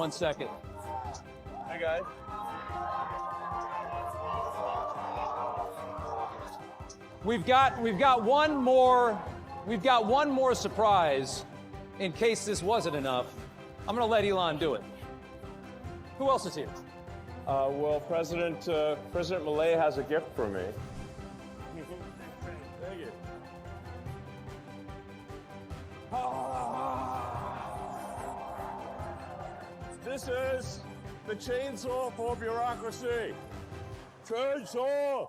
1 second. Hi, guys. We've got one more surprise in case this wasn't enough. I'm going to let Elon do it. Who else is here? Well, President Milei has a gift for me. Thank you. This is the chainsaw for bureaucracy. Chainsaw